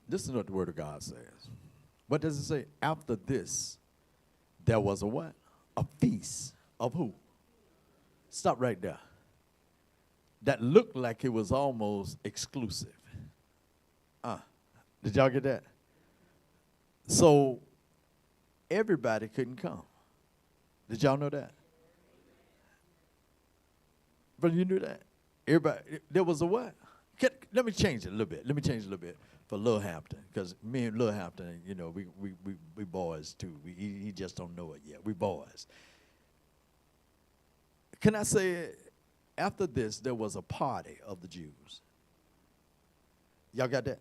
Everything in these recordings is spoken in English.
This is what the word of God says. What does it say? After this, there was a what? A feast of who? Stop right there. That looked like it was almost exclusive. Did y'all get that? So everybody couldn't come. Did y'all know that? But you knew that? Everybody, there was a what? Let me change it a little bit. Let me change it a little bit for Lil Hampton, because me and Lil Hampton, you know, we boys too. He just don't know it yet. We boys. Can I say, after this, there was a party of the Jews. Y'all got that?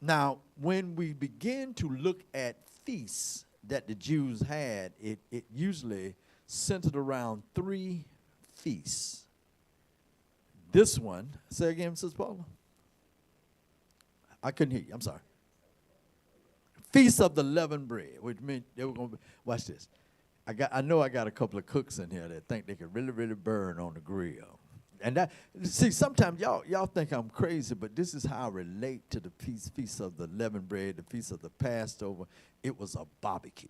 Now, when we begin to look at feasts that the Jews had, it usually centered around 3 feasts. This one, say again, Sister Paula. I couldn't hear you. I'm sorry. Feast of the leavened bread, which meant they were going to watch this. I know I got a couple of cooks in here that think they can really, really burn on the grill. And that, see, sometimes y'all think I'm crazy, but this is how I relate to the feast of the leavened bread, the feast of the Passover. It was a barbecue.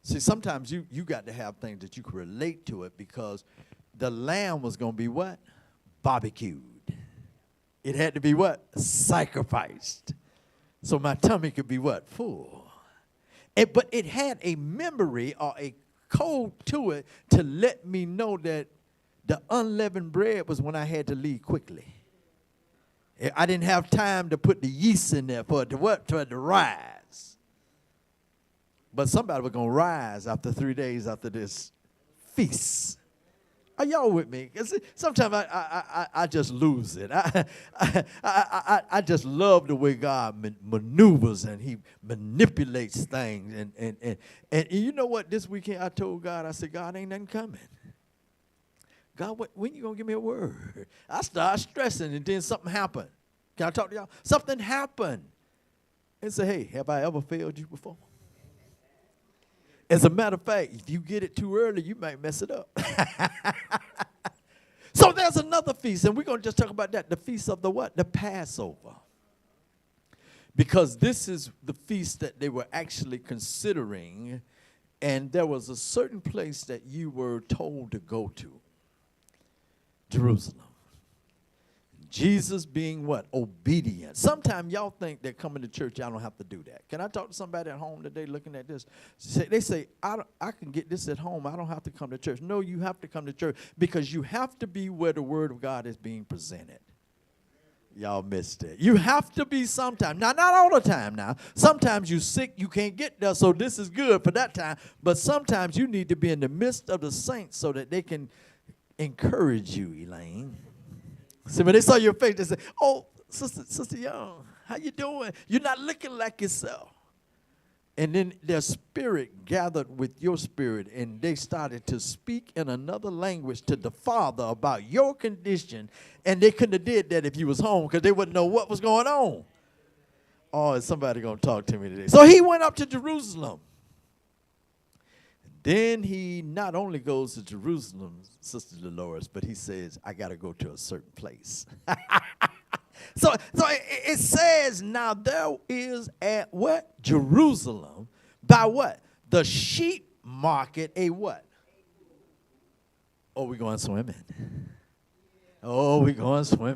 See, sometimes you got to have things that you can relate to it, because the lamb was going to be what? Barbecued. It had to be what? Sacrificed. So my tummy could be what? Full. But it had a memory or a code to it to let me know that the unleavened bread was when I had to leave quickly. I didn't have time to put the yeast in there for it to what? For it to rise. But somebody was going to rise after 3 days after this feast. Are y'all with me? Because sometimes I just lose it. I just love the way God maneuvers and he manipulates things. And you know what? This weekend I told God, I said, God, ain't nothing coming. God, when you going to give me a word? I started stressing, and then something happened. Can I talk to y'all? Something happened. And say, hey, have I ever failed you before? As a matter of fact, if you get it too early, you might mess it up. So there's another feast, and we're going to just talk about that, the feast of the what? The Passover. Because this is the feast that they were actually considering, and there was a certain place that you were told to go to, Jerusalem. Jesus being what? Obedient. Sometimes y'all think that coming to church, y'all don't have to do that. Can I talk to somebody at home today looking at this? They say, I can get this at home. I don't have to come to church. No, you have to come to church, because you have to be where the word of God is being presented. Y'all missed it. You have to be sometime. Now, not all the time now. Sometimes you're sick, you can't get there, so this is good for that time. But sometimes you need to be in the midst of the saints so that they can encourage you, Elaine. See, when they saw your face, they said, oh, Sister Young, how you doing? You're not looking like yourself. And then their spirit gathered with your spirit, and they started to speak in another language to the Father about your condition, and they couldn't have did that if you was home, because they wouldn't know what was going on. Oh, is somebody going to talk to me today? So he went up to Jerusalem. Then he not only goes to Jerusalem, Sister Dolores, but he says, I got to go to a certain place. So it says, now there is at what? Jerusalem, by what? The sheep market, a what? Oh, we going swimming. Oh, we going swimming.